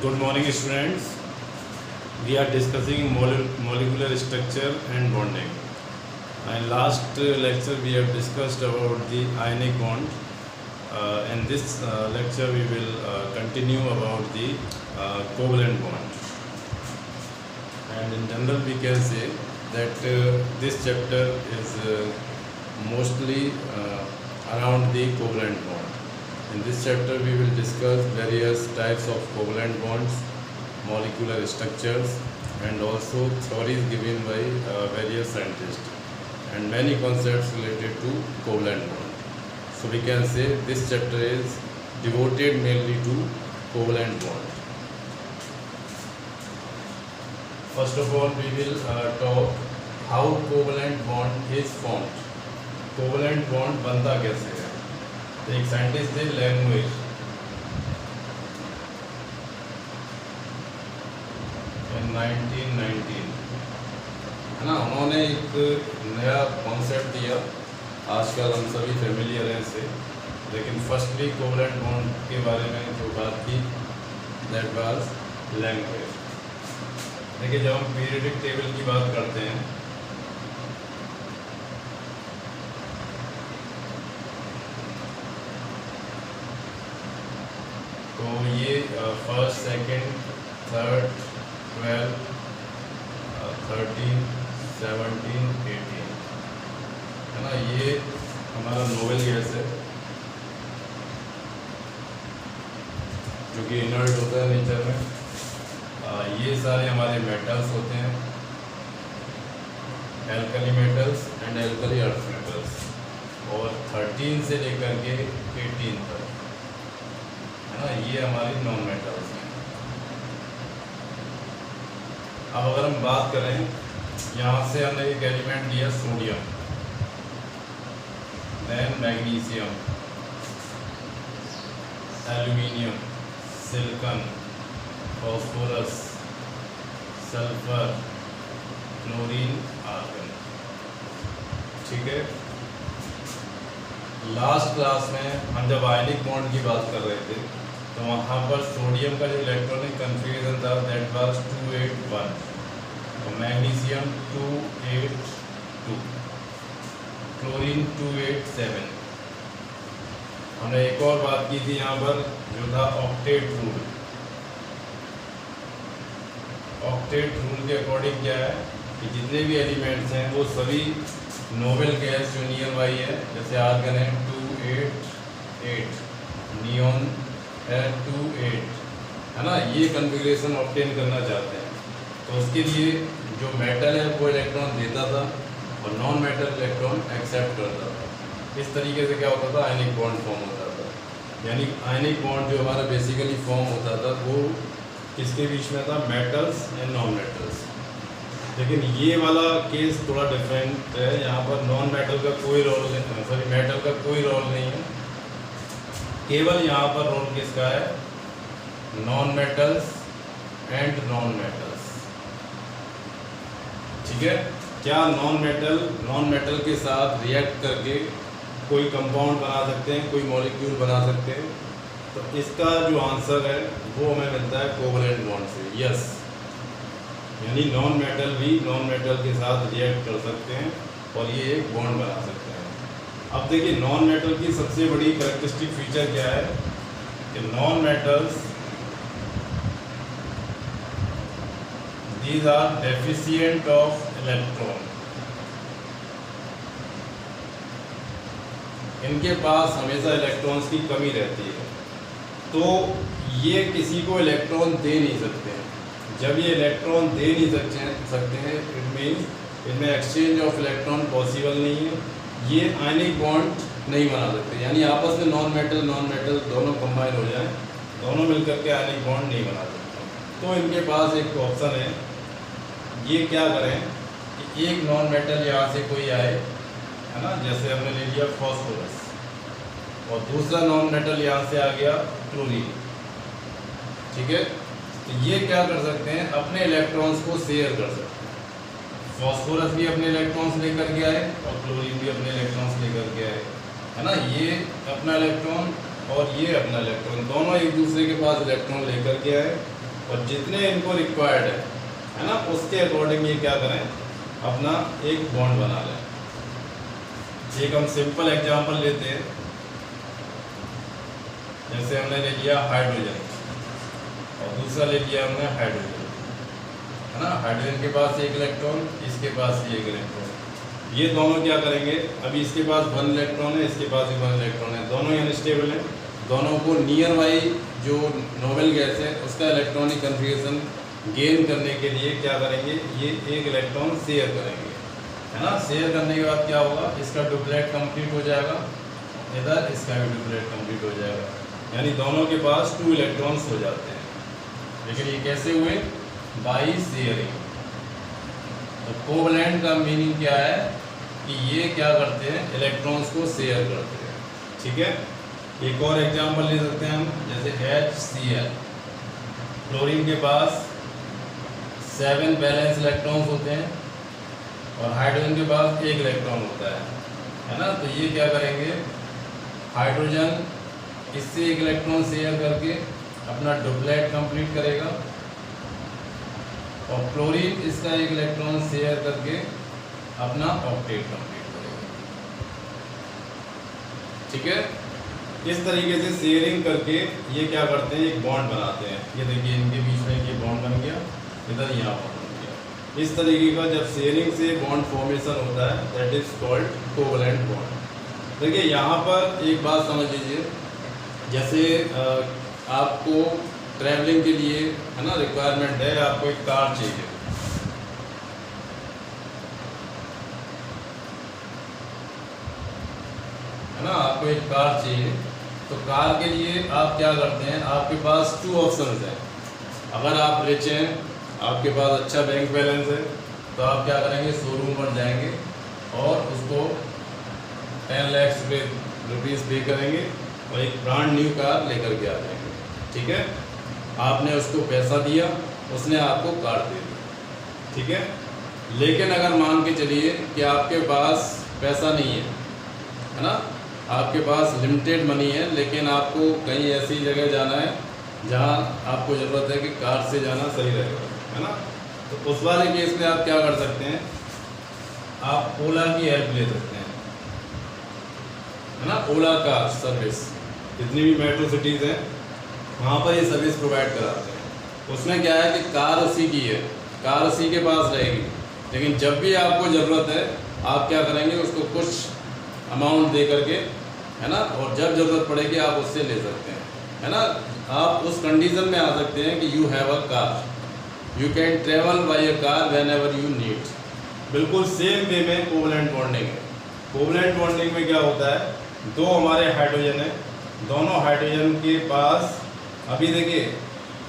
Good morning, students. We are discussing molecular structure and bonding. In last lecture, we have discussed about the ionic bond. In this lecture, we will continue about the covalent bond. And in general, we can say that this chapter is mostly around the covalent bond. In this chapter, we will discuss various types of covalent bonds, molecular structures, and also theories given by various scientists, and many concepts related to covalent bond. So we can say this chapter is devoted mainly to covalent bond. First of all, we will talk how covalent bond is formed. Covalent bond बनता कैसे है? एक scientist थे language in 1919, है ना। उन्होंने एक नया कॉन्सेप्ट दिया। आजकल हम सभी फेमिलियर हैं इससे, लेकिन फर्स्टली कोवलेंट बॉन्ड के बारे में जो बात की दैट वाज लैंग्वेज। देखिए, जब हम पीरियोडिक टेबल की बात करते हैं तो ये फर्स्ट, सेकंड, थर्ड, 12, 13, 17, 18, है ना। ये हमारा नोबेल गैस है जो कि इनर्ट होता है नेचर में। ये सारे हमारे मेटल्स होते हैं, alkali metals and alkali earth metals, और 13 से लेकर के 18 तक, है ना, ये हमारी नॉन मेटल्स हैं। अब अगर हम बात करें, यहाँ से हमने एक एलिमेंट लिया sodium, then magnesium, aluminium, silicon, phosphorus, sulphur, chlorine, argon. ठीक है। लास्ट क्लास में हम जब आयनिक बॉन्ड की बात कर रहे थे तो वहाँ पर सोडियम का जो इलेक्ट्रॉनिक कन्फिग्रेशन था दैट वाज 281, और मैग्नीशियम 282, क्लोरीन 287। हमने एक और बात की थी यहाँ पर जो था ऑक्टेट रूल। ऑक्टेट रूल के अकॉर्डिंग क्या है कि जितने भी एलिमेंट्स हैं वो सभी नोबेल गैस जो नियर बाई है, जैसे आर्गन है 288, नियॉन है 28, है ना। ये कन्फिग्रेशन ऑब्टेन करना चाहते हैं, तो उसके लिए जो मेटल है वो इलेक्ट्रॉन देता था और नॉन मेटल इलेक्ट्रॉन एक्सेप्ट करता था। इस तरीके से क्या होता था, आयनिक बॉन्ड फॉर्म होता था। यानी आयनिक बॉन्ड जो हमारा बेसिकली फॉर्म होता था वो किसके बीच में था, मेटल्स एंड नॉन मेटल्स। लेकिन ये वाला केस थोड़ा डिफरेंट है। यहाँ पर नॉन मेटल का कोई रोल नहीं, सॉरी मेटल का कोई रोल नहीं है, केवल यहाँ पर रोल किसका है, non metals and non metals. ठीक है। क्या नॉन मेटल के साथ रिएक्ट करके कोई कंपाउंड बना सकते हैं, कोई मॉलिक्यूल बना सकते हैं? तो इसका जो आंसर है वो हमें मिलता है कोवलेंट बॉन्ड से। यस, यानी नॉन मेटल भी नॉन मेटल के साथ रिएक्ट कर सकते हैं और ये एक बॉन्ड बना सकते हैं। अब देखिए, नॉन मेटल की सबसे बड़ी कैरेक्टरिस्टिक फीचर क्या है कि non metals these are deficient of electron. इनके पास हमेशा इलेक्ट्रॉन्स की कमी रहती है, तो ये किसी को इलेक्ट्रॉन दे नहीं सकते हैं। जब ये इलेक्ट्रॉन दे नहीं सकते हैं, इट मीन्स इनमें एक्सचेंज ऑफ इलेक्ट्रॉन पॉसिबल नहीं है। ये आयनिक बॉन्ड नहीं बना सकते, यानी आपस में नॉन मेटल दोनों कंबाइन हो जाएं, दोनों मिलकर के आयनिक बॉन्ड नहीं बना सकते। तो इनके पास एक ऑप्शन है, ये क्या करें कि एक नॉन मेटल यहाँ से कोई आए, है ना, जैसे हमने ले लिया फॉस्फोरस, और दूसरा नॉन मेटल यहाँ से आ गया क्लोरीन। ठीक है। तो ये क्या कर सकते हैं, अपने इलेक्ट्रॉन्स को शेयर कर सकते हैं। फॉस्फोरस भी अपने इलेक्ट्रॉन्स लेकर के आए और क्लोरीन भी अपने इलेक्ट्रॉन्स लेकर के आए, है ना। ये अपना इलेक्ट्रॉन और ये अपना इलेक्ट्रॉन, दोनों एक दूसरे के पास इलेक्ट्रॉन लेकर के आए और जितने इनको रिक्वायर्ड है ना, उसके अकॉर्डिंग ये क्या करें, अपना एक बॉन्ड बना लें। एक हम सिंपल एग्जांपल लेते हैं, जैसे हमने ले लिया हाइड्रोजन और दूसरा ले लिया हमने हाइड्रोजन, है ना। हाइड्रोजन के पास एक इलेक्ट्रॉन, इसके पास भी एक इलेक्ट्रॉन। ये दोनों क्या करेंगे, अभी इसके पास 1 इलेक्ट्रॉन है, इसके पास भी 1 इलेक्ट्रॉन है, दोनों अनस्टेबल हैं। दोनों को नियर बाई जो नोबेल गैस है उसका इलेक्ट्रॉनिक कन्फिगरेशन गेन करने के लिए क्या करेंगे, ये एक इलेक्ट्रॉन शेयर करेंगे, है ना। शेयर करने के बाद क्या होगा, इसका डुप्लेट कंप्लीट हो जाएगा, इधर इसका भी डुप्लेट कंप्लीट हो जाएगा, यानी दोनों के पास 2 इलेक्ट्रॉन्स हो जाते हैं। लेकिन ये कैसे हुए, बाई शेयरिंग। तो कोवलेंट का मीनिंग क्या है कि ये क्या करते हैं, इलेक्ट्रॉन्स को शेयर करते हैं, ठीक है। एक और एग्जांपल ले सकते हैं हम, जैसे HCl, क्लोरीन के पास 7 बैलेंस इलेक्ट्रॉन्स होते हैं और हाइड्रोजन के पास 1 इलेक्ट्रॉन होता है ना। तो ये क्या करेंगे, हाइड्रोजन इससे 1 इलेक्ट्रॉन शेयर करके अपना डुप्लेट कंप्लीट करेगा और क्लोरीन इसका 1 इलेक्ट्रॉन शेयर करके अपना ऑक्टेट कंप्लीट करेगा, ठीक है। इस तरीके से शेयरिंग करके ये क्या करते हैं, एक बॉन्ड बनाते हैं। ये देखिए इनके बीच में ये बॉन्ड बन गया, इधर यहाँ बॉन्ड बन गया। इस तरीके का जब शेयरिंग से बॉन्ड फॉर्मेशन होता है, that is called covalent bond. देखिए यहाँ पर एक बात समझ लीजिए, जैसे आपको ट्रैवलिंग के लिए, है ना, रिक्वायरमेंट है, आपको एक कार चाहिए, है ना, आपको एक कार चाहिए। तो कार के लिए आप क्या करते हैं, आपके पास 2 ऑप्शंस हैं। अगर आप रिच हैं, आपके पास अच्छा बैंक बैलेंस है, तो आप क्या करेंगे, शोरूम पर जाएंगे और उसको 10 लाख रुपीज़ पे करेंगे और एक ब्रांड न्यू कार लेकर के आ जाएंगे, ठीक है। आपने उसको पैसा दिया, उसने आपको कार दे दी, ठीक है। लेकिन अगर मान के चलिए कि आपके पास पैसा नहीं है ना, आपके पास लिमिटेड मनी है, लेकिन आपको कहीं ऐसी जगह जाना है जहाँ आपको ज़रूरत है कि कार से जाना सही रहेगा, है ना। तो उस वाले केस में आप क्या कर सकते हैं, आप ओला की हेल्प ले सकते हैं, है ना। ओला का सर्विस, जितनी भी मेट्रो सिटीज़ हैं वहाँ पर ये सर्विस प्रोवाइड कराते हैं। उसमें क्या है कि कार उसी की है, कार उसी के पास रहेगी, लेकिन जब भी आपको ज़रूरत है आप क्या करेंगे, उसको कुछ अमाउंट दे करके, है ना, और जब ज़रूरत पड़ेगी आप उससे ले सकते हैं, है ना। आप उस कंडीशन में आ सकते हैं कि you have a car, you can travel by a car when ever you need. बिल्कुल सेम वे में कोवलेंट बॉन्डिंग है। कोवलेंट बॉन्डिंग में क्या होता है, 2 हमारे हाइड्रोजन है, दोनों हाइड्रोजन के पास, अभी देखिए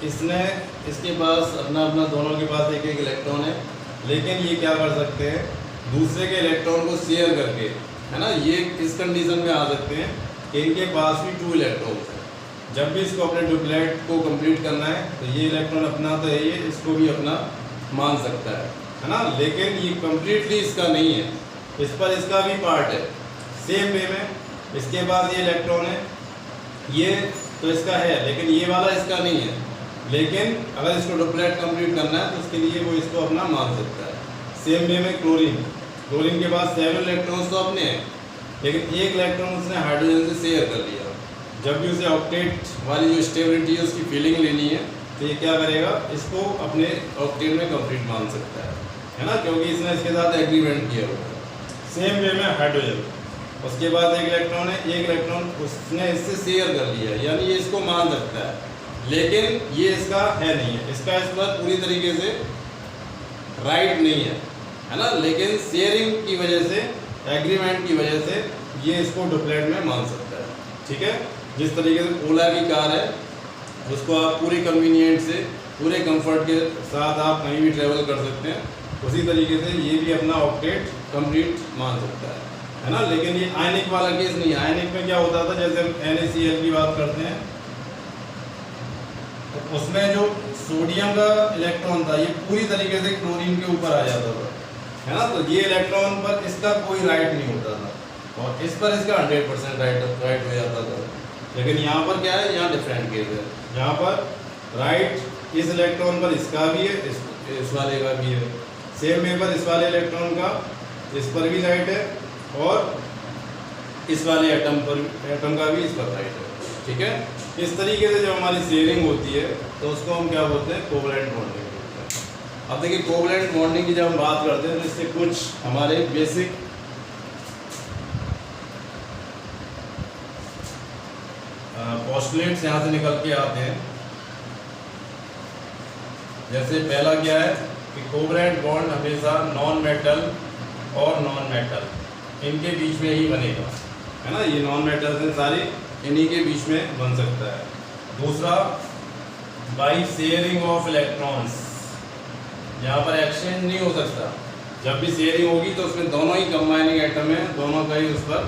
इसके पास अपना दोनों के पास 1 इलेक्ट्रॉन है, लेकिन ये क्या कर सकते हैं, दूसरे के इलेक्ट्रॉन को शेयर करके, है ना, ये इस कंडीशन में आ सकते हैं कि इनके पास भी 2 इलेक्ट्रॉन्स हैं। जब भी इसको अपने डुप्लेट को कंप्लीट करना है तो ये इलेक्ट्रॉन अपना तो है, ये इसको भी अपना मान सकता है ना। लेकिन ये कम्प्लीटली इसका नहीं है, इस पर इसका भी पार्ट है। सेम वे में इसके पास ये इलेक्ट्रॉन है, ये तो इसका है, लेकिन ये वाला इसका नहीं है। लेकिन अगर इसको डुप्लेट कंप्लीट करना है तो उसके लिए वो इसको अपना मान सकता है। सेम वे में क्लोरीन के पास 7 इलेक्ट्रॉन्स तो अपने हैं, लेकिन 1 इलेक्ट्रॉन उसने हाइड्रोजन से शेयर कर लिया। जब भी उसे ऑक्टेट वाली जो स्टेबिलिटी है उसकी फीलिंग लेनी है, तो ये क्या करेगा, इसको अपने ऑक्टेट में कंप्लीट मान सकता है ना, क्योंकि इसने इसके साथ एग्रीमेंट किया हुआ है। सेम वे में हाइड्रोजन, उसके बाद 1 इलेक्ट्रॉन है, 1 इलेक्ट्रॉन उसने इससे शेयर कर लिया, यानी ये इसको मान सकता है, लेकिन ये इसका है नहीं है, इसका इस पर पूरी तरीके से राइट नहीं है ना। लेकिन शेयरिंग की वजह से, एग्रीमेंट की वजह से ये इसको डुप्लेट में मान सकता है, ठीक है। जिस तरीके से ओला की कार है, उसको आप पूरी कन्वीनियंट से, पूरे कंफर्ट के साथ आप कहीं भी ट्रेवल कर सकते हैं, उसी तरीके से ये भी अपना ऑक्टेट कंप्लीट मान सकता है ना। लेकिन ये आयनिक वाला केस नहीं है। आयनिक में क्या होता था, जैसे हम NaCl की बात करते हैं, तो उसमें जो सोडियम का इलेक्ट्रॉन था ये पूरी तरीके से क्लोरीन के ऊपर आ जाता था, है ना। तो ये इलेक्ट्रॉन पर इसका कोई राइट नहीं होता था और इस पर इसका 100% राइट हो जाता था। लेकिन यहाँ पर क्या है, यहाँ डिफरेंट केस है, यहाँ पर राइट इस इलेक्ट्रॉन पर इसका भी है, इस वाले का भी है। सेम पेपर इस वाले इलेक्ट्रॉन का इस पर भी लाइट है और इस वाले एटम का भी इस पर लाइट है, ठीक है। इस तरीके से जब हमारी शेयरिंग होती है तो उसको हम क्या बोलते हैं, कोवलेंट बॉन्डिंग बोलते हैं। अब देखिए कोवलेंट बॉन्डिंग की जब हम बात करते हैं तो इससे कुछ हमारे बेसिक पोस्टुलेट्स यहाँ से निकल के आते हैं। जैसे पहला क्या है कि कोवलेंट बॉन्ड हमेशा नॉन मेटल और नॉन मेटल इनके बीच में ही बनेगा, है ना। ये नॉन मेटल से सारी इन्हीं के बीच में बन सकता है। दूसरा, बाई शेयरिंग ऑफ इलेक्ट्रॉन्स, यहाँ पर एक्सचेंज नहीं हो सकता। जब भी शेयरिंग होगी तो उसमें दोनों ही कंबाइनिंग एटम है, दोनों का ही उस पर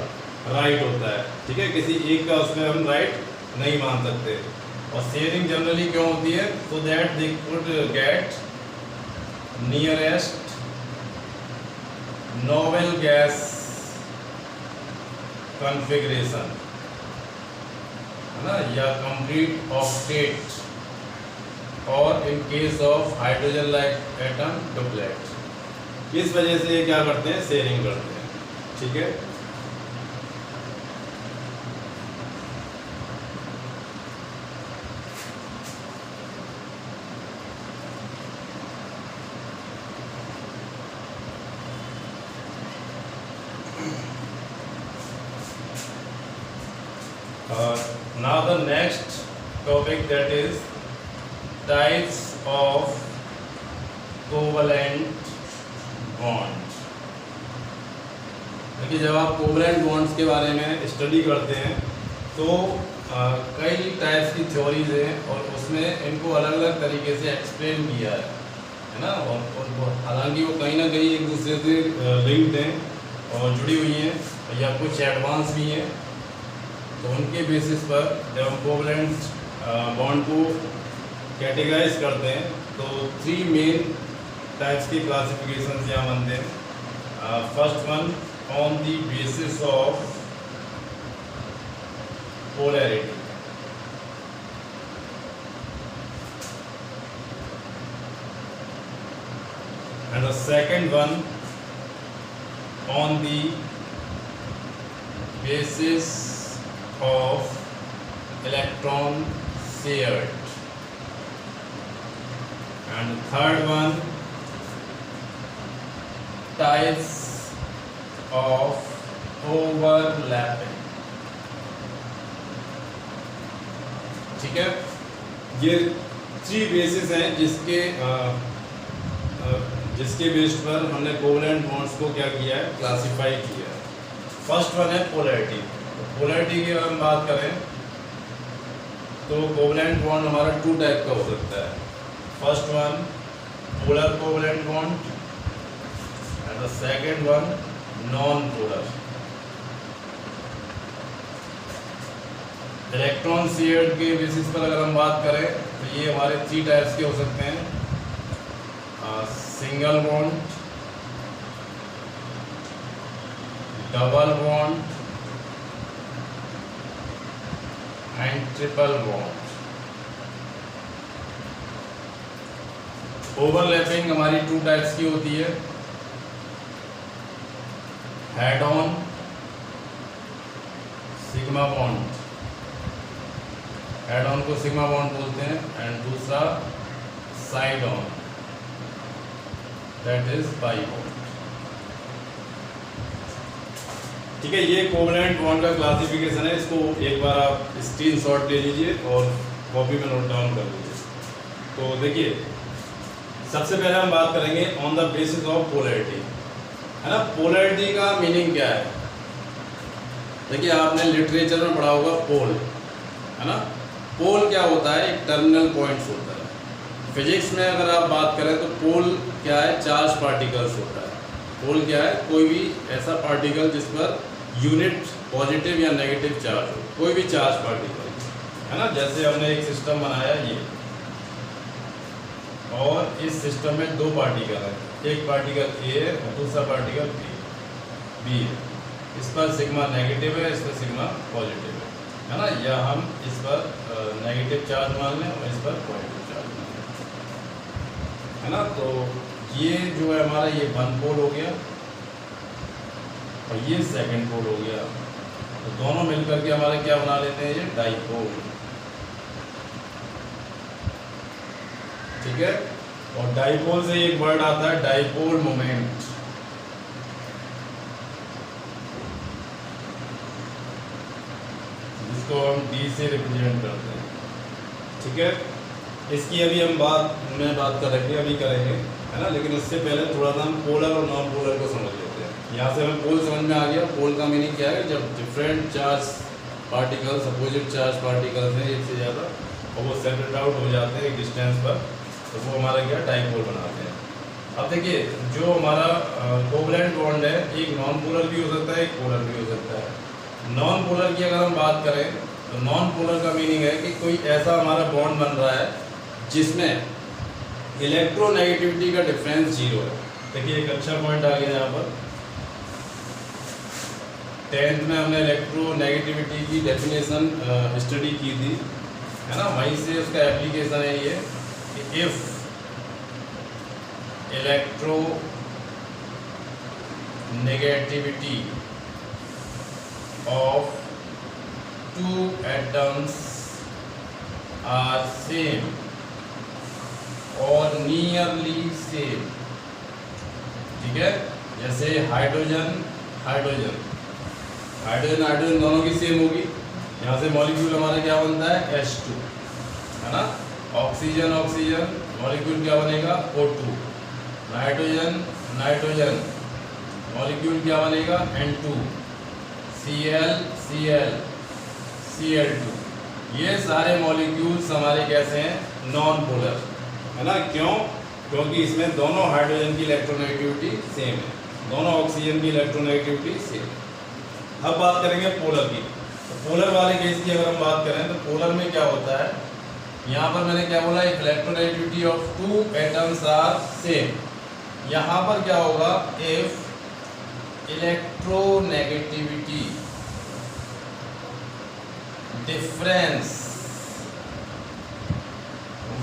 राइट होता है, ठीक है। किसी एक का उसमें हम राइट नहीं मान सकते। और शेयरिंग जनरली क्यों होती है, so that they could get nearest novel gas configuration, है ना, या कंप्लीट ऑक्टेट, और in case of hydrogen like atom duplet. इस वजह से ये क्या करते हैं, शेयरिंग करते हैं, ठीक है। Now the next topic, that is types of covalent bond। देखिए जब आप कोवलेंट बॉन्ड्स के बारे में स्टडी करते हैं तो कई टाइप्स की थ्योरीज हैं और उसमें इनको अलग अलग तरीके से एक्सप्लेन किया है ना। और हालांकि वो कहीं ना कहीं एक दूसरे से लिंक्ड हैं और जुड़ी हुई हैं या कुछ एडवांस भी हैं। तो उनके बेसिस पर जब हम कोवलेंट बॉन्ड को कैटेगराइज करते हैं तो 3 मेन टाइप्स की क्लासिफिकेशन यहाँ बनते हैं। First one, on the basis of polarity, and the second one on the basis of electron shared, and third one, types of overlapping, ठीक है। ये 3 बेसिस हैं जिसके बेस पर हमने कोवलेंट बॉन्ड्स को क्या किया है, क्लासिफाई किया है। फर्स्ट वन है पोलैरिटी। पोलैरिटी की अगर हम बात करें तो कोवलेंट बॉन्ड हमारा 2 टाइप का हो सकता है। First one polar covalent bond and the second one non polar. Electron shared के बेसिस पर अगर हम बात करें तो ये हमारे 3 टाइप्स के हो सकते हैं, single bond, double bond and triple bond. Overlapping हमारी 2 टाइप्स की होती है, head on sigma bond, head on को सिग्मा बॉन्ड बोलते हैं, एंड दूसरा side on, that is pi bond, ठीक है। ये कोवलेंट बॉन्ड का क्लासिफिकेशन है। इसको एक बार आप स्क्रीनशॉट ले लीजिए और कॉपी में नोट डाउन कर लीजिए। तो देखिए सबसे पहले हम बात करेंगे on the basis of polarity, है ना। पोलैरिटी का मीनिंग क्या है, देखिए आपने लिटरेचर में पढ़ा होगा पोल, है ना। पोल क्या होता है, एक टर्मिनल पॉइंट्स होता है। फिजिक्स में अगर आप बात करें तो पोल क्या है, चार्ज पार्टिकल्स होता है। पोल क्या है, कोई भी ऐसा पार्टिकल जिस पर यूनिट पॉजिटिव या नेगेटिव चार्ज हो, कोई भी चार्ज पार्टिकल, है ना। जैसे हमने एक सिस्टम बनाया ये, और इस सिस्टम में 2 पार्टिकल है, एक पार्टिकल ए है और दूसरा पार्टिकल बी है। इस पर सिग्मा नेगेटिव है, इस पर सिग्मा पॉजिटिव है ना। या हम इस पर नेगेटिव चार्ज मान लें और इस पर पॉजिटिव चार्ज मान लें। है ना। तो ये जो है हमारा ये वन पोल हो गया और ये सेकंड पोल हो गया, तो दोनों मिलकर के हमारे क्या बना लेते हैं, ये डाइपोल। ठीक है, और डाइपोल से एक वर्ड आता है डाइपोल मोमेंट। जिसको हम डी से रिप्रेजेंट करते हैं। ठीक है, इसकी अभी हम बात करेंगे, अभी करेंगे, है ना। लेकिन उससे पहले थोड़ा सा हम पोलर और नॉन पोलर को समझ लेते हैं। यहाँ से हमें पोल समझ में आ गया। पोल का मीनिंग क्या है, जब different charge particles, opposite charge particles हैं एक से ज़्यादा, और वो सेपरेट आउट हो जाते हैं एक डिस्टेंस पर, तो वो हमारा क्या डाइपोल बनाते हैं। अब देखिए, जो हमारा कोवलेंट बॉन्ड है, एक नॉन पोलर भी हो सकता है, एक पोलर भी हो सकता है। नॉन पोलर की अगर हम बात करें तो नॉन पोलर का मीनिंग है कि कोई ऐसा हमारा बॉन्ड बन रहा है जिसमें इलेक्ट्रोनेगेटिविटी का डिफरेंस जीरो है। देखिए, एक अच्छा पॉइंट आ गया यहाँ पर। 10th में हमने इलेक्ट्रोनेगेटिविटी की डेफिनेशन स्टडी की थी, है ना। वहीं से उसका एप्लीकेशन है ये कि if electronegativity of two atoms are same or nearly same। ठीक है, जैसे हाइड्रोजन हाइड्रोजन हाइड्रोजन हाइड्रोजन दोनों की सेम होगी। यहाँ से मॉलिक्यूल हमारा क्या बनता है, H2, है ना। ऑक्सीजन ऑक्सीजन मॉलिक्यूल क्या बनेगा, O2। नाइट्रोजन नाइट्रोजन मॉलिक्यूल क्या बनेगा, N2। Cl Cl Cl2। ये सारे मॉलिक्यूल्स हमारे कैसे हैं, नॉन पोलर, है ना। क्यों, क्योंकि इसमें दोनों हाइड्रोजन की इलेक्ट्रोनेगेटिविटी सेम है, दोनों ऑक्सीजन की इलेक्ट्रोनेगेटिविटी सेम है। अब बात करेंगे पोलर की। तो पोलर वाले केस की अगर हम बात करें तो पोलर में क्या होता है, यहाँ पर मैंने क्या बोला, electronegativity of two atoms are same. यहाँ पर क्या होगा, if electronegativity difference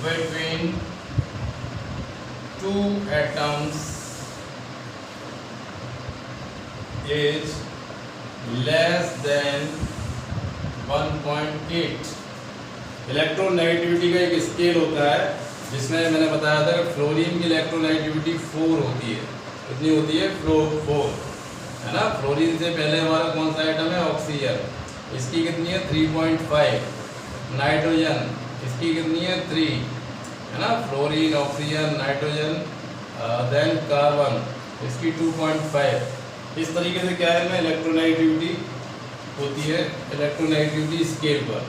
between two atoms is less than 1.8। Electronegativity का एक स्केल होता है जिसमें मैंने बताया था कि फ्लोरीन की इलेक्ट्रोनेगेटिविटी 4 होती है। कितनी होती है, 4, है ना। फ्लोरीन से पहले हमारा कौन सा आइटम है, ऑक्सीजन, इसकी कितनी है 3.5। नाइट्रोजन, इसकी कितनी है 3, है ना। Fluorine oxygen nitrogen then carbon, इसकी 2.5। इस तरीके से क्या है ना, इलेक्ट्रोनेगेटिविटी होती है इलेक्ट्रोनेगेटिविटी स्केल पर,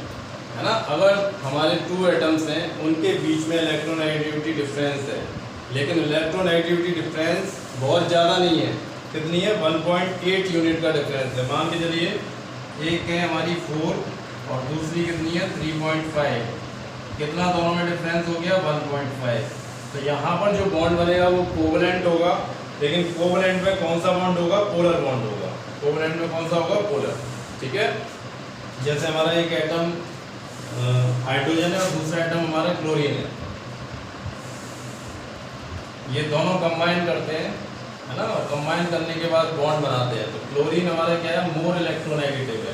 है ना। अगर हमारे 2 एटम्स हैं, उनके बीच में इलेक्ट्रोनेगेटिविटी डिफरेंस है, लेकिन इलेक्ट्रोनेगेटिविटी डिफरेंस बहुत ज़्यादा नहीं है। कितनी है, 1.8 यूनिट का डिफरेंस है। मान के चलिए एक है हमारी 4 और दूसरी कितनी है 3.5। कितना दोनों में डिफरेंस हो गया, 1.5। तो यहाँ पर जो बॉन्ड बनेगा वो कोवलेंट होगा, लेकिन कोवलेंट में कौन सा बॉन्ड होगा, पोलर बॉन्ड होगा। कोवलेंट में कौन सा होगा, पोलर। ठीक है, जैसे हमारा एक एटम हाइड्रोजन है और दूसरा एटम हमारा क्लोरीन है, ये दोनों कंबाइन करते हैं, है ना। और कंबाइन करने के बाद बॉन्ड बनाते हैं। तो क्लोरीन हमारा क्या है, मोर इलेक्ट्रोनेगेटिव है,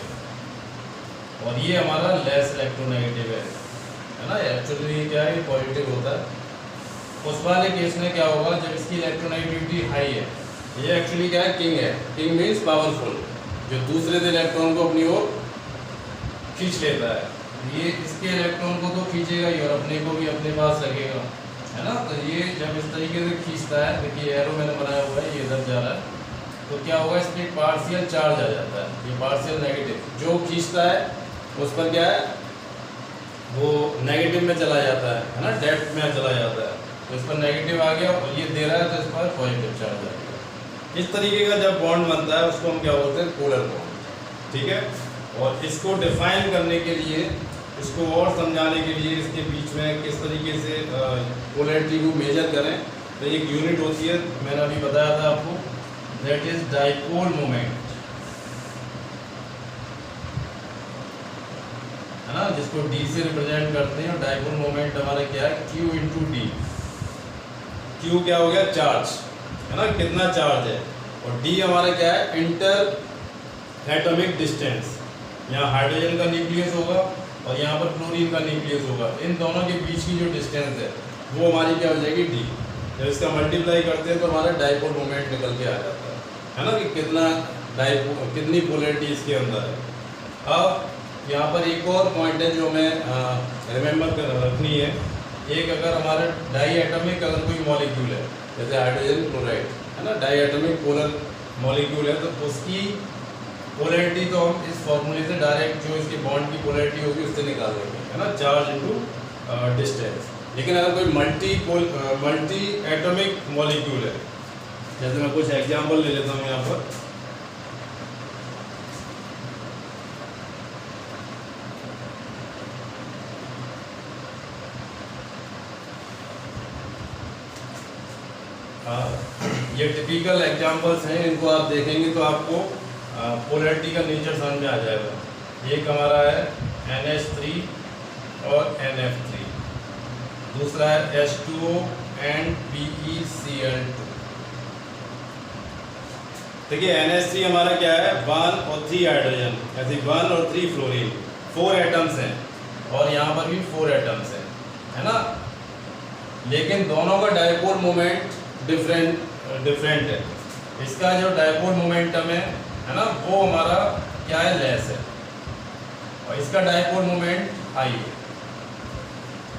और ये हमारा लेस इलेक्ट्रोनेगेटिव है ना। एक्चुअली क्या है, पॉजिटिव होता है। उस वाले केस में क्या होगा, जब इसकी इलेक्ट्रोनेगेटिविटी हाई है, ये एक्चुअली क्या है, किंग है। किंग मीन्स पावरफुल, जो दूसरे से इलेक्ट्रॉन को अपनी ओर खींच लेता है। ये इसके इलेक्ट्रॉन को तो खींचेगा ही और अपने को भी अपने पास रखेगा, है ना। तो ये जब इस तरीके से खींचता है, देखिए एरो मैंने बनाया हुआ है, ये इधर जा रहा है, तो क्या होगा, इस पर पार्शियल चार्ज आ जाता है, ये पार्शियल नेगेटिव। जो खींचता है उस पर क्या है, वो नेगेटिव में चला जाता है ना, डेप्थ में चला जाता है। तो इस पर नेगेटिव आ गया और ये दे रहा है तो इस पर पॉजिटिव चार्ज आ गया। इस तरीके का जब बॉन्ड बनता है उसको हम क्या बोलते हैं, पोलर बॉन्ड। ठीक है, और इसको डिफाइन करने के लिए, इसको और समझाने के लिए, इसके बीच में किस तरीके से पोलैरिटी को मेजर करें, तो एक यूनिट होती है, मैंने अभी बताया था आपको, दैट इज डाइपोल मोमेंट, है ना, जिसको डी से रिप्रेजेंट करते हैं। और डाइपोल मोमेंट हमारा क्या है, Q × D। Q क्या हो गया, चार्ज है ना, कितना चार्ज है। और D हमारा क्या है, इंटर एटॉमिक डिस्टेंस। यहाँ हाइड्रोजन का न्यूक्लियस होगा और यहाँ पर क्लोरीन का न्यूक्लियस होगा, इन दोनों के बीच की जो डिस्टेंस है वो हमारी क्या हो जाएगी, D। जब इसका मल्टीप्लाई करते हैं तो हमारा डाइपोल मोमेंट निकल के आ जाता है ना, कि कितनी पोलैरिटी इसके अंदर है। अब यहाँ पर एक और पॉइंट है जो हमें रिमेंबर कर रखनी है। एक अगर हमारा डाई एटॉमिक अगर कोई मॉलिक्यूल है, जैसे हाइड्रोजन क्लोराइड है ना, डाई एटॉमिक पोलर मॉलिक्यूल है, तो उसकी पोलैरिटी तो हम इस फॉर्मूले से डायरेक्ट जो इसके बॉन्ड की पोलैरिटी होगी उससे निकाल देंगे, है ना, चार्ज इनटू डिस्टेंस। लेकिन अगर कोई मल्टी एटॉमिक मॉलिक्यूल है, जैसे मैं कुछ एग्जांपल ले लेता हूँ यहाँ पर। ये टिपिकल एग्जांपल्स हैं, इनको आप देखेंगे तो आपको पोलैरिटी का नेचर समझ में आ जाएगा। एक हमारा है NH3 और NF3, दूसरा है H2O एंड PeCl2। देखिए NH3 हमारा क्या है, 1 और 3 हाइड्रोजन, ऐसे 1 और 3 फ्लोरीन, 4 एटम्स हैं, और यहाँ पर भी 4 एटम्स हैं, है ना। लेकिन दोनों का डाइपोल मोमेंट डिफरेंट है। इसका जो डाइपोल मोमेंटम है ना, वो हमारा क्या है, लेस है, और इसका डाइपोल मोमेंट हाई है।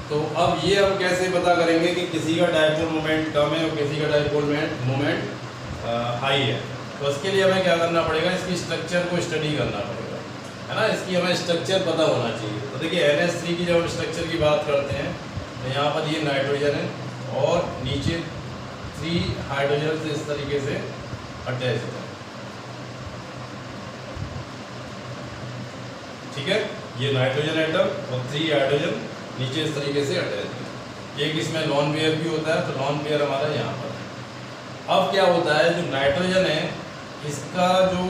तो अब ये हम कैसे पता करेंगे कि किसी का डाइपोल मोमेंट कम है और किसी का डाइपोल मोमेंट हाई है। तो उसके लिए हमें क्या करना पड़ेगा, इसकी स्ट्रक्चर को स्टडी करना पड़ेगा, है ना, इसकी हमें स्ट्रक्चर पता होना चाहिए। तो देखिए NH3 की जब हम स्ट्रक्चर की बात करते हैं तो यहाँ पर ये नाइट्रोजन है और नीचे 3 हाइड्रोजन से इस तरीके से अटैच है, ठीक है। ये नाइट्रोजन एटम और 3 हाइड्रोजन नीचे इस तरीके से अटैच है। एक इसमें लॉन पेयर भी होता है, तो लॉन पेयर हमारा यहाँ पर है। अब क्या होता है, जो नाइट्रोजन है इसका जो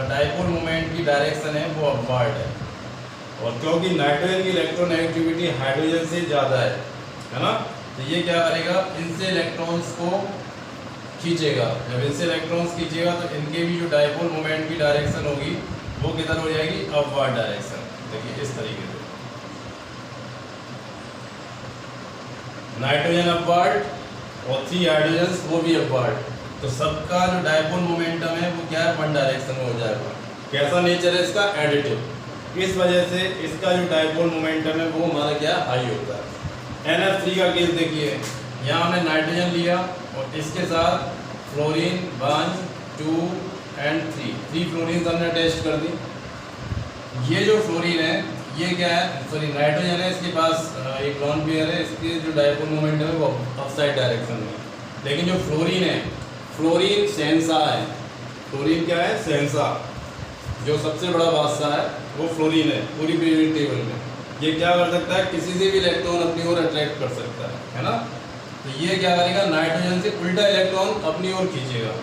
डाइपोल मोमेंट की डायरेक्शन है वो अपवर्ड है, और क्योंकि नाइट्रोजन की इलेक्ट्रॉन नेगेटिविटी हाइड्रोजन से ज़्यादा है ना, तो ये क्या करेगा, इनसे इलेक्ट्रॉन्स को खींचेगा। जब इनसे इलेक्ट्रॉन्स खींचेगा तो इनके भी जो डाइपोल मोमेंट की डायरेक्शन होगी वो किधर हो जाएगी, अपवर्ड डायरेक्शन। देखिए इस तरीके से नाइट्रोजन अपवर्ड और 3 हाइड्रोजन वो भी अपवर्ड, तो सबका जो डाइपोल मोमेंटम है वो क्या है, वन डायरेक्शन में हो जाएगा। कैसा नेचर है इसका, एडिटिव। इस वजह से इसका जो डाइपोल मोमेंटम है वो हमारा क्या हाई होता है। NF3 का केस देखिए, यहाँ हमने नाइट्रोजन लिया और इसके साथ फ्लोरीन 1 2 एंड 3 फ्लोरीन हमने टेस्ट कर दी। ये जो फ्लोरीन है ये क्या है, सॉरी नाइट्रोजन है, इसके पास एक लॉन पेयर है, इसके जो डाइपोल मोमेंट है वो अपसाइड डायरेक्शन में। लेकिन जो फ्लोरीन है, फ्लोरीन सेंसा है। फ्लोरीन क्या है, सेंसा, जो सबसे बड़ा बादशाह है वो फ्लोरीन है पूरी पीरियडिक टेबल में। ये क्या कर सकता है, किसी से भी इलेक्ट्रॉन अपनी ओर अट्रैक्ट कर सकता है ना। तो ये क्या करेगा, नाइट्रोजन से उल्टा इलेक्ट्रॉन अपनी ओर खींचेगा।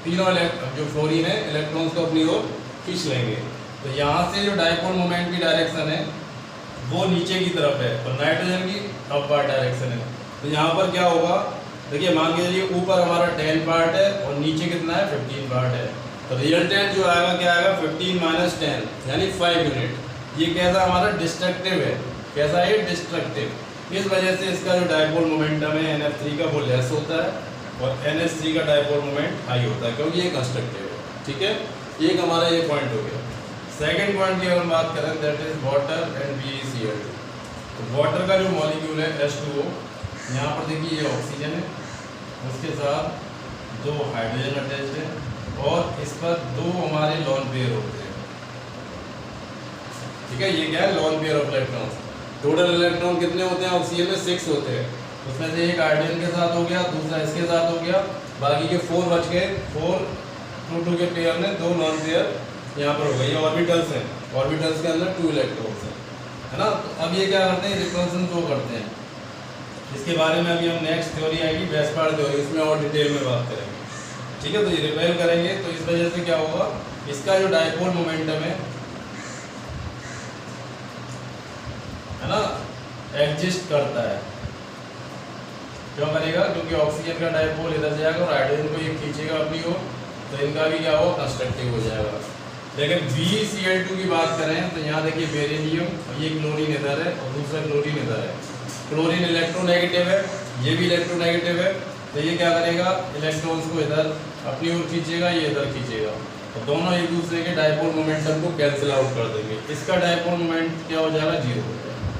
तीनों जो फ्लोरीन है इलेक्ट्रॉन्स को अपनी ओर खींच लेंगे। तो यहाँ से जो डाइपोल मोमेंट की डायरेक्शन है वो नीचे की तरफ है और नाइट्रोजन की अपवर्ड डायरेक्शन है। तो यहाँ पर क्या होगा, देखिए मान के चलिए ऊपर हमारा 10 पार्ट है और नीचे कितना है, 15 पार्ट है। तो रिजल्टेंट जो आएगा क्या आएगा, 15 - 10 यानी 5 यूनिट। ये कैसा हमारा डिस्ट्रक्टिव है, कैसा है, डिस्ट्रक्टिव। इस वजह से इसका जो डाइपोल मोमेंटम है NF3 का वो लेस होता है और NH3 का डाइपोल मोमेंट हाई होता है, क्योंकि ये कंस्ट्रक्टिव है, ठीक है। एक हमारा ये पॉइंट हो गया। सेकेंड पॉइंट की अगर बात करें that is water and BeCl2। तो वाटर का जो मॉलिक्यूल है H2O, यहाँ पर देखिए ये ऑक्सीजन है, उसके साथ 2 हाइड्रोजन अटैच्ड है और इस पर 2 हमारे लॉन पेयर होते हैं, ठीक है। ये क्या है, lone pair of electrons. Total electron कितने होते हैं ऑक्सीजन में, 6 होते हैं। उसमें से एक हाइड्रोजन के साथ हो गया, दूसरा इसके साथ हो गया, बाकी के 4 बच गए। 4 2 के पेयर में 2 लॉन पेयर यहाँ पर हो गए। ये ऑर्बिटल्स हैं, ऑर्बिटल्स के अंदर 2 इलेक्ट्रॉन्स हैं, है ना। तो अब ये क्या करते हैं, रिपल्सन शो करते हैं। इसके बारे में अभी हम नेक्स्ट थ्योरी आएगी, वेस्पार्ड थ्योरी, इसमें और डिटेल में बात करेंगे, ठीक है। तो ये रिपेल करेंगे तो इस वजह से क्या होगा, इसका जो डाइपोल मोमेंटम है ना, एग्जिस्ट करता है। क्यों बनेगा? क्योंकि ऑक्सीजन का डायपोल इधर जाएगा और हाइड्रोजन को ये खींचेगा अपनी ओर, तो इनका भी क्या होगा? कंस्ट्रक्टिव हो जाएगा। लेकिन BeCl2 की बात करें तो यहाँ देखिए बेरिलियम, ये क्लोरीन इधर है और दूसरा क्लोरीन इधर है। क्लोरीन इलेक्ट्रोनेगेटिव है, ये भी इलेक्ट्रोनेगेटिव है, तो ये क्या करेगा? इलेक्ट्रॉन्स को इधर अपनी ओर खींचेगा, ये इधर खींचेगा, तो दोनों एक दूसरे के डायपोल मोमेंटम को कैंसिल आउट कर देंगे। इसका डायपोल मोमेंट क्या हो जाएगा? 0 हो जाएगा।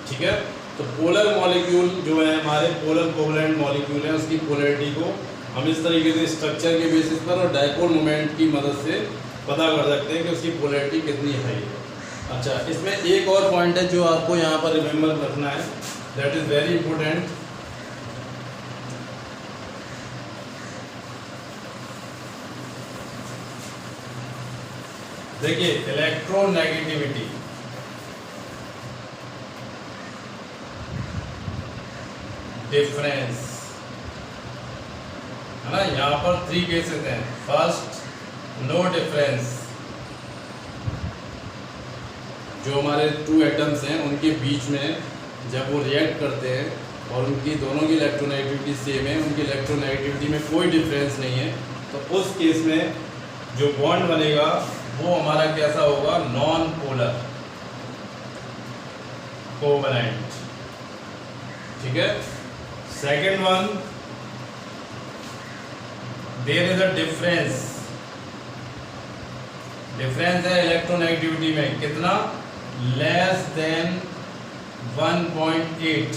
ठीक है, तो पोलर मॉलिक्यूल जो है हमारे पोलर कोवलेंट मॉलिक्यूल है, उसकी पोलैरिटी को हम इस तरीके से स्ट्रक्चर के बेसिस पर और डायपोल मोमेंट की मदद से पता कर सकते हैं कि उसकी पोलैरिटी कितनी हाई है। अच्छा, इसमें एक और पॉइंट है जो आपको यहाँ पर रिमेंबर रखना है, दैट इज वेरी इंपॉर्टेंट। देखिए इलेक्ट्रोनेगेटिविटी, डिफरेंस है ना, यहाँ पर 3 केसेस हैं। फर्स्ट, नो डिफरेंस, जो हमारे 2 एटम्स हैं उनके बीच में जब वो रिएक्ट करते हैं और उनकी दोनों की इलेक्ट्रोनेगेटिविटी सेम है, उनकी इलेक्ट्रोनेगेटिविटी में कोई डिफरेंस नहीं है, तो उस केस में जो बॉन्ड बनेगा वो हमारा कैसा होगा? Non polar covalent. ठीक है। Second one, there is a difference, difference है इलेक्ट्रोनेगेटिविटी में, कितना? लेस देन 1.8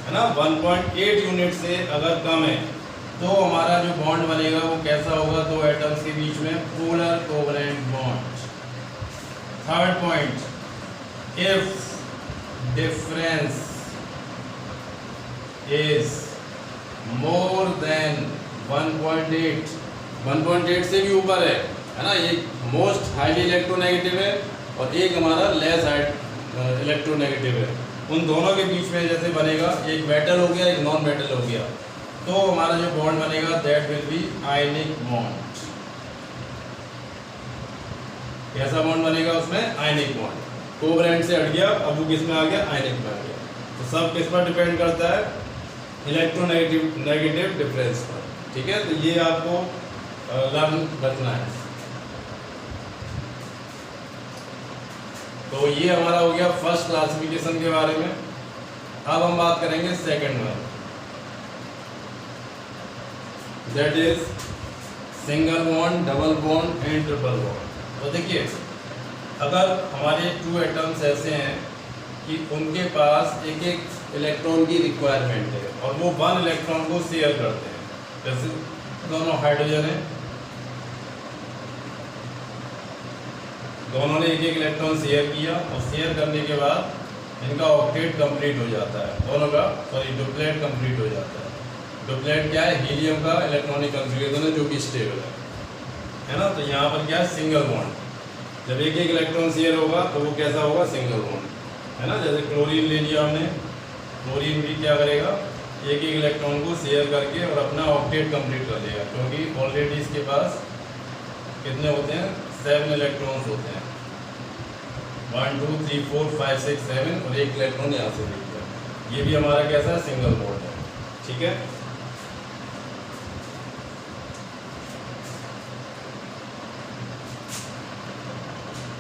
है ना, 1.8 यूनिट से अगर कम है तो हमारा जो बॉन्ड बनेगा वो कैसा होगा? 2 एटम्स के बीच में polar covalent bond. Third point, if difference is more than 1.8, 1.8 से भी ऊपर है ना, ये मोस्ट हाईली इलेक्ट्रोनेगेटिव है और एक हमारा लेस इलेक्ट्रोनेगेटिव है। उन दोनों के बीच में जैसे बनेगा, एक मेटल हो गया एक नॉन मेटल हो गया, तो हमारा जो बॉन्ड बनेगा that will be ionic bond. कैसा बॉन्ड बनेगा उसमें? Ionic bond. कोवलेंट से हट गया, अब वो किस में आ गया? आयनिक में आ गया। तो सब किस पर डिपेंड करता है? इलेक्ट्रोनेगेटिव डिफरेंस पर। ठीक है, तो ये आपको लर्न रखना है। तो ये हमारा हो गया फर्स्ट क्लासिफिकेशन के बारे में। अब हम बात करेंगे सेकंड में, that is single bond, double bond and triple bond. तो देखिए, अगर हमारे 2 एटम्स ऐसे हैं कि उनके पास एक एक इलेक्ट्रॉन की रिक्वायरमेंट है और वो 1 इलेक्ट्रॉन को शेयर करते हैं, जैसे दोनों हाइड्रोजन है, दोनों ने एक एक इलेक्ट्रॉन शेयर किया और शेयर करने के बाद इनका ऑक्टेट कंप्लीट हो जाता है, दोनों का डुप्लेट कंप्लीट हो जाता है। डुप्लेट क्या है? हीलियम का इलेक्ट्रॉनिक कॉन्फ़िगरेशन है जो कि स्टेबल है ना। तो यहाँ पर क्या है? Single bond. जब एक एक इलेक्ट्रॉन शेयर होगा तो वो कैसा होगा? सिंगल बॉन्ड है ना। जैसे क्लोरीन ले लिया हमने, क्लोरीन भी क्या करेगा? एक एक इलेक्ट्रॉन को शेयर करके और अपना ऑक्टेट कंप्लीट कर देगा, क्योंकि ऑलरेडी इसके पास कितने होते हैं? 7 इलेक्ट्रॉन्स होते हैं, 1 2 3 4 5 6 7 और एक इलेक्ट्रॉन यहाँ से ले लिया। ये भी हमारा कैसा है? सिंगल बॉन्ड है। ठीक है।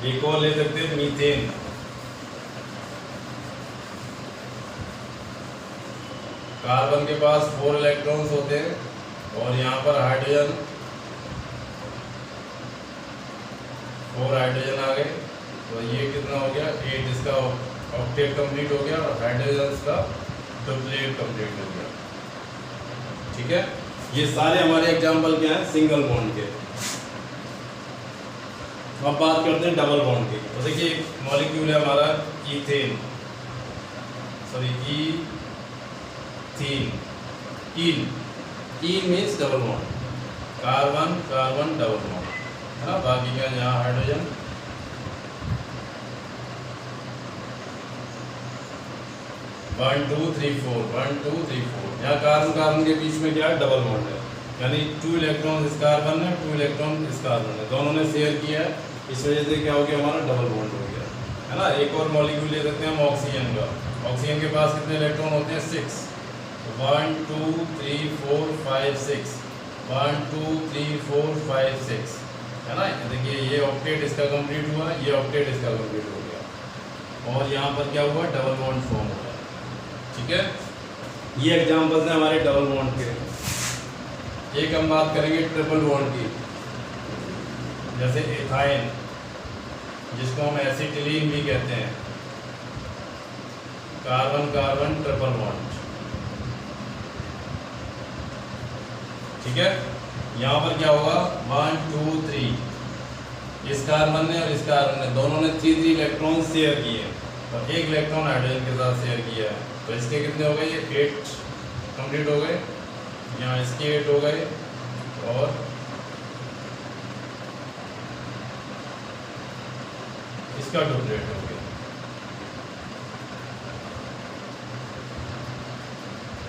एक और ले सकते हैं, मीथेन। कार्बन के पास 4 इलेक्ट्रॉन्स होते हैं और यहाँ पर हाइड्रोजन 4 हाइड्रोजन आ गए, तो ये कितना हो गया? 8। इसका ऑक्टेट कंप्लीट हो गया और हाइड्रोजन का डुप्लेट कंप्लीट हो गया। ठीक है, ये सारे हमारे एग्जाम्पल क्या है? सिंगल बॉन्ड के। अब बात करते हैं डबल बॉन्ड की। तो देखिए, एक मॉलिक्यूल है हमारा ethane, ene means double bond, carbon carbon double bond है ना। बाकी क्या? यहाँ हाइड्रोजन, 1 2 3 4 1 2 3 4। यहाँ कार्बन कार्बन के बीच में क्या है? डबल बॉन्ड है, यानी 2 इलेक्ट्रॉन इस कार्बन है, 2 इलेक्ट्रॉन इस कार्बन है, दोनों ने शेयर किया है। इस वजह से क्या हो गया? हमारा डबल बॉन्ड हो गया है ना। एक और मॉलिक्यूल ले सकते हैं हम ऑक्सीजन का। ऑक्सीजन के पास कितने इलेक्ट्रॉन होते हैं? 6। 1 2 3 4 5 6, 1 2 3 4 5 6 है ना। देखिए ये ऑक्टेट इसका कंप्लीट हुआ, ये ऑक्टेट इसका कंप्लीट हो गया, और यहाँ पर क्या हुआ, डबल बॉन्ड फॉर्म हो रहा है। ठीक है, ये एग्जांपल्स हैं हमारे डबल बॉन्ड के। एक हम बात करेंगे ट्रिपल बॉन्ड की, जैसे एथाइन, जिसको हम एसिटिलीन भी कहते हैं, कार्बन कार्बन ट्रिपल बॉन्ड। ठीक है, यहाँ पर क्या होगा, 1 2 3, इस कार्बन ने और इस कार्बन ने दोनों ने 3 इलेक्ट्रॉन शेयर किए, और एक इलेक्ट्रॉन हाइड्रोजन के साथ शेयर किया है, तो इसके कितने हो गए, ये 8 कंप्लीट हो गए, यहाँ इसके 8 हो गए, और इसका डुप्लेट हो गया।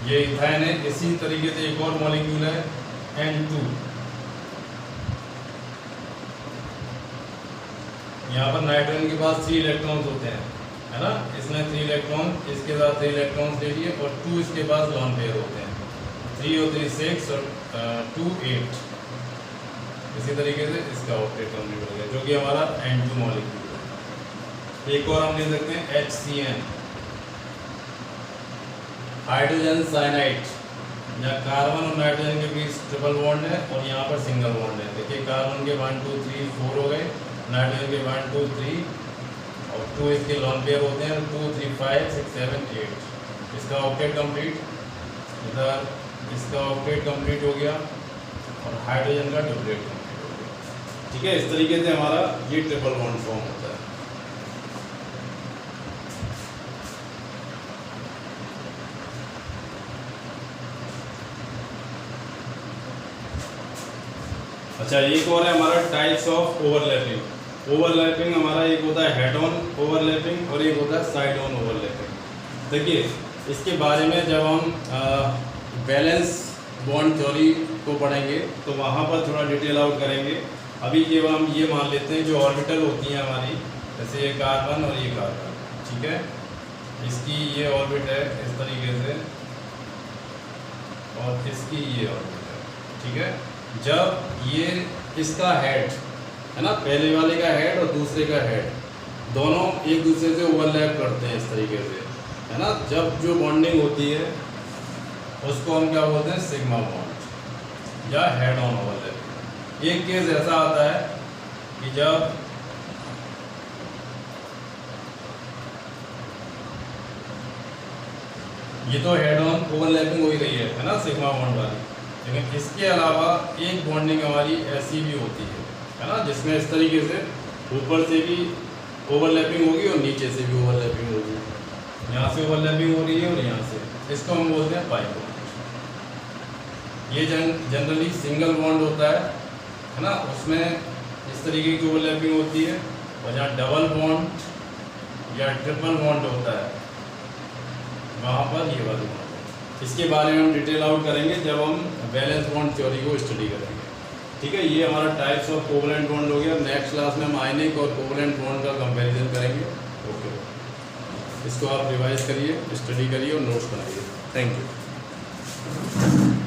ये इथाइन है। इसी तरीके से एक और मॉलिक्यूल है N2, यहाँ पर नाइट्रोजन के पास 3 इलेक्ट्रॉन्स होते हैं, है ना। इसने 3 इलेक्ट्रॉन, इसके साथ 3 इलेक्ट्रॉन्स ले लिए, और 2 इसके पास लॉन पेयर होते हैं, 3 और 3 6 और 2 8। इसी तरीके से इसका ऑक्टेट कंप्लीट हो गया, जो कि हमारा N2 मॉलिक्यूल है। एक और हम ले सकते हैं HCN, हाइड्रोजन साइनाइड, यहाँ कार्बन और नाइट्रोजन के बीच ट्रिपल बॉन्ड है, और यहाँ पर सिंगल बॉन्ड है। देखिए कार्बन के 1 2 3 4 हो गए, नाइट्रोजन के 1 2 3 और 2 इसके लॉन पेयर होते हैं, 2 3 5 6 7 8। इसका ऑक्टेट कंप्लीट, इधर इसका ऑक्टेट कंप्लीट हो गया, और हाइड्रोजन का डुप्लेट कंप्लीट हो गया। ठीक है, इस तरीके से हमारा ये ट्रिपल बॉन्ड फॉर्म होता है। अच्छा, एक और है हमारा टाइप्स ऑफ ओवरलैपिंग। ओवरलैपिंग हमारा एक होता है हेड ऑन ओवरलैपिंग, और एक होता है साइड ऑन ओवरलैपिंग। देखिए इसके बारे में जब हम बैलेंस बॉन्ड थ्योरी को पढ़ेंगे तो वहाँ पर थोड़ा डिटेल आउट करेंगे। अभी केवल हम ये मान लेते हैं जो ऑर्बिटल होती हैं हमारी, जैसे ये कार्बन और ये कार्बन, ठीक है, इसकी ये ऑर्बिट है इस तरीके से, और इसकी ये ऑर्बिट है। ठीक है, जब ये इसका हेड है ना, पहले वाले का हेड और दूसरे का हेड दोनों एक दूसरे से ओवरलैप करते हैं इस तरीके से, है ना। जब जो बॉन्डिंग होती है उसको हम क्या बोलते हैं, सिग्मा बॉन्ड या हेड ऑन ओवरलैप। एक केस ऐसा आता है कि जब ये तो हेड ऑन ओवरलैपिंग हो ही रही है ना, सिग्मा बॉन्ड वाली, लेकिन इसके अलावा एक बॉन्डिंग हमारी ऐसी भी होती है ना, जिसमें इस तरीके से ऊपर से भी ओवरलैपिंग होगी और नीचे से भी ओवरलैपिंग होगी। यहाँ से ओवरलैपिंग हो रही है और यहाँ से, इसको हम बोलते हैं पाई बॉन्ड। ये जनरली सिंगल बॉन्ड होता है ना, उसमें इस तरीके की ओवरलैपिंग होती है, और जहाँ डबल बॉन्ड या ट्रिपल बॉन्ड होता है वहाँ पर ये वाली बॉन्ड। इसके बारे में हम डिटेल आउट करेंगे जब हम बैलेंस बॉन्ड थ्योरी को स्टडी करेंगे। ठीक है, ये हमारा टाइप्स ऑफ कोवलेंट बॉन्ड हो गया। नेक्स्ट क्लास में हम आयनिक और कोवलेंट बॉन्ड का कंपैरिजन करेंगे। ओके, इसको आप रिवाइज करिए, स्टडी करिए और नोट्स बनाइए। Thank you.